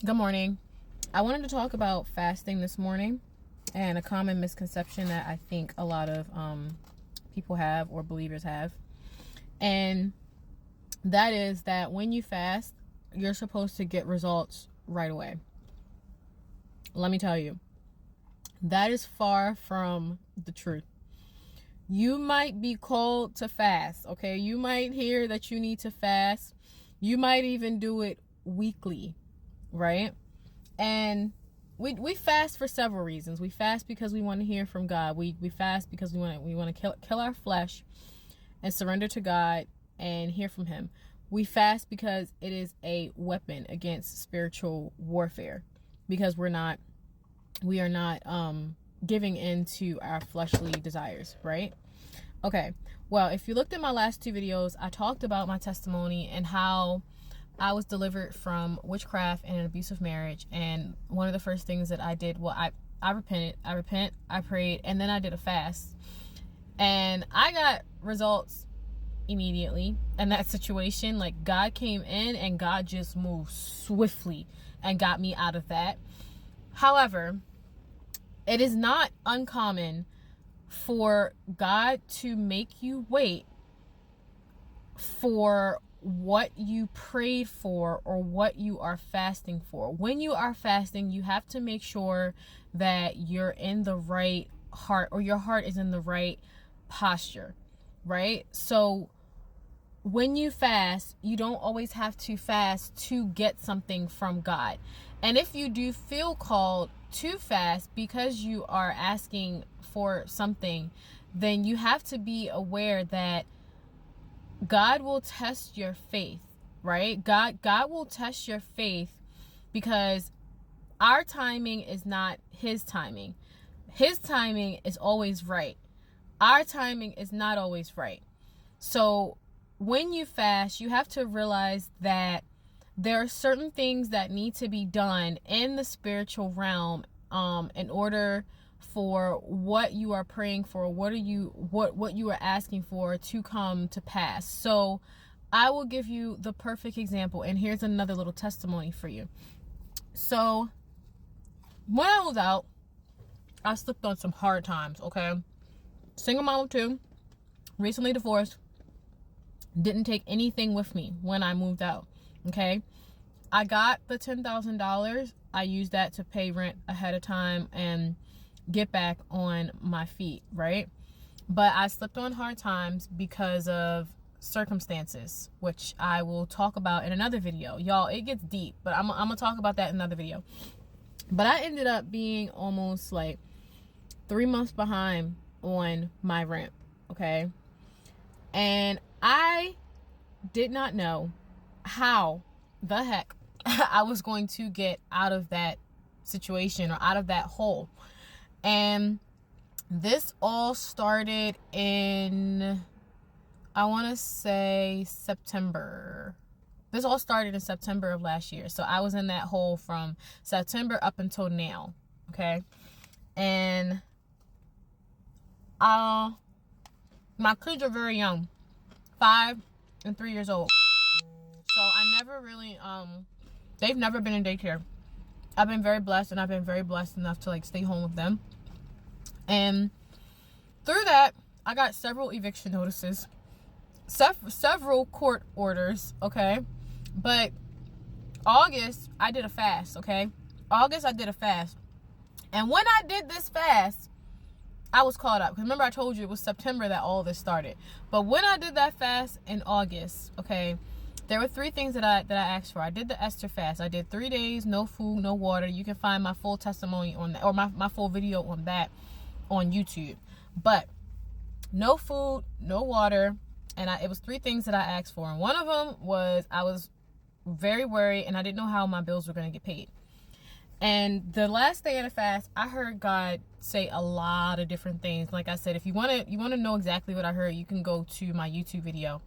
Good morning. I wanted to talk about fasting this morning and a common misconception that I think a lot of people have or believers have. And that is that when you fast, you're supposed to get results right away. Let me tell you, that is far from the truth. You might be called to fast, okay? You might hear that you need to fast. You might even do it weekly, right? And we fast for several reasons. We fast because we want to hear from God. We fast because we want to kill our flesh and surrender to God and hear from Him. We fast because it is a weapon against spiritual warfare, because we are not giving in to our fleshly desires, right? Okay. Well, if you looked at my last two videos, I talked about my testimony and how I was delivered from witchcraft and an abusive marriage. And one of the first things that I did, well, I repented. I prayed, and then I did a fast. And I got results immediately in that situation. Like, God came in and God just moved swiftly and got me out of that. However, it is not uncommon for God to make you wait for what you prayed for or what you are fasting for. When you are fasting, you have to make sure that you're in the right heart, or your heart is in the right posture, right? So when you fast, you don't always have to fast to get something from God. And if you do feel called to fast because you are asking for something, then you have to be aware that God will test your faith, right? God will test your faith, because our timing is not His timing. His timing is always right. Our timing is not always right. So when you fast, you have to realize that there are certain things that need to be done in the spiritual realm in order for what you are praying for, what you are asking for to come to pass. So I will give you the perfect example, and here's another little testimony for you. So when I was out, I slipped on some hard times, okay? Single mom of two, recently divorced, didn't take anything with me when I moved out, okay? I got the $10,000. I used that to pay rent ahead of time and get back on my feet, right? But I slipped on hard times because of circumstances, which I will talk about in another video. Y'all, it gets deep, but I'm gonna talk about that in another video. But I ended up being almost like 3 months behind on my rent, okay? And I did not know how the heck I was going to get out of that situation, or out of that hole. And this all started in, I want to say, September. This all started in September of last year. So I was in that hole from September up until now, okay? And my kids are very young, 5 and 3 years old. So I never really, they've never been in daycare. I've been very blessed, and I've been very blessed enough to like stay home with them. And through that, I got several eviction notices, several court orders, okay? But August, I did a fast, okay? August, I did a fast. And when I did this fast, I was caught up. Because remember, I told you it was September that all this started. But when I did that fast in August, okay, there were 3 things that I asked for. I did the Esther fast. I did 3 days, no food, no water. You can find my full testimony on that, or my full video on that on YouTube. But no food, no water, and it was 3 things that I asked for. And one of them was, I was very worried, and I didn't know how my bills were going to get paid. And the last day of the fast, I heard God say a lot of different things. Like I said, if you want to know exactly what I heard, you can go to my YouTube video.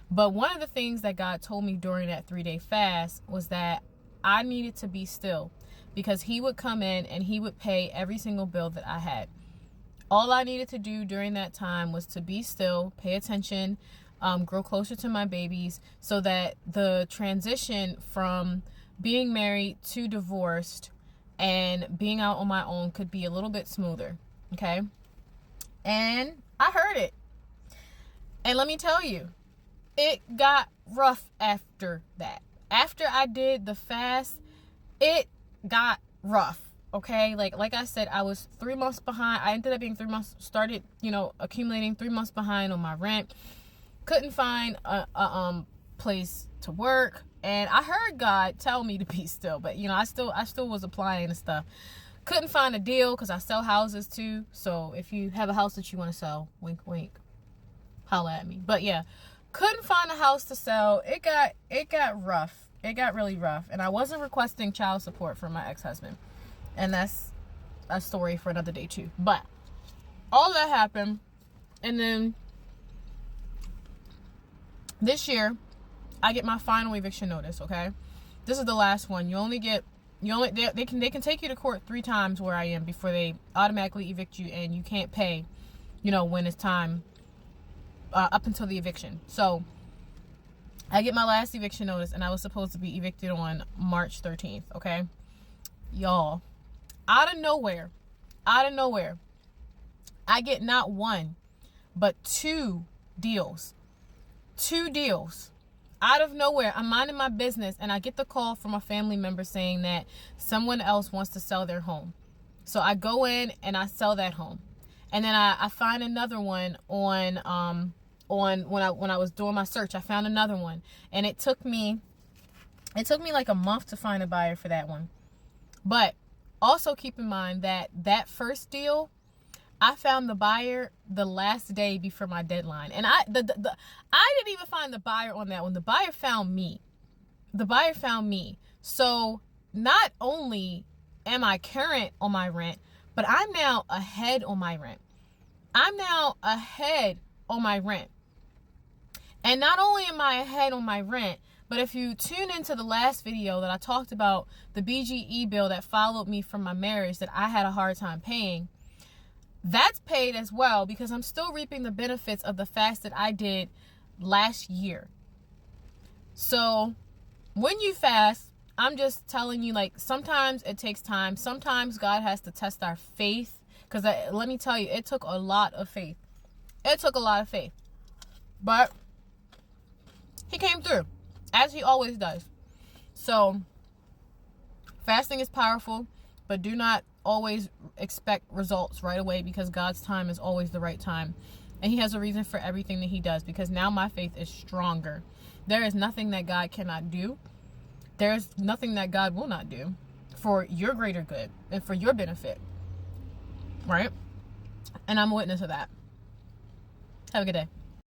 But one of the things that God told me during that 3-day fast was that I needed to be still, because He would come in and He would pay every single bill that I had. All I needed to do during that time was to be still, pay attention, grow closer to my babies, so that the transition from being married to divorced and being out on my own could be a little bit smoother. Okay. And I heard it. And let me tell you, it got rough after that. After I did the fast, it got rough. Okay, like I said, I was 3 months behind. I ended up being 3 months, started, accumulating 3 months behind on my rent. Couldn't find a place to work. And I heard God tell me to be still, but I still was applying and stuff. Couldn't find a deal because I sell houses too. So if you have a house that you want to sell, wink, wink, holla at me. But yeah, couldn't find a house to sell. It got rough. It got really rough. And I wasn't requesting child support from my ex-husband. And that's a story for another day too. But all that happened. And then this year, I get my final eviction notice, okay? This is the last one. They can take you to court 3 times where I am before they automatically evict you, and you can't pay, when it's time, up until the eviction. So I get my last eviction notice, and I was supposed to be evicted on March 13th, okay? Y'all, out of nowhere, I get not one, but 2 deals. 2 deals. Out of nowhere, I'm minding my business, and I get the call from a family member saying that someone else wants to sell their home. So I go in and I sell that home, and then I find another one on when I was doing my search. I found another one, and it took me like a month to find a buyer for that one. But also keep in mind that first deal, I found the buyer the last day before my deadline. And I didn't even find the buyer on that one. The buyer found me. So not only am I current on my rent, but I'm now ahead on my rent. And not only am I ahead on my rent, but if you tune into the last video that I talked about the BGE bill that followed me from my marriage that I had a hard time paying, that's paid as well, because I'm still reaping the benefits of the fast that I did last year. So when you fast, I'm just telling you, like, sometimes it takes time. Sometimes God has to test our faith, because let me tell you, it took a lot of faith. But he came through, as he always does. So fasting is powerful, but do not always expect results right away, because God's time is always the right time, and he has a reason for everything that he does, because now my faith is stronger. There is nothing that God cannot do. There's nothing that God will not do for your greater good and for your benefit, right? And I'm a witness of that. Have a good day.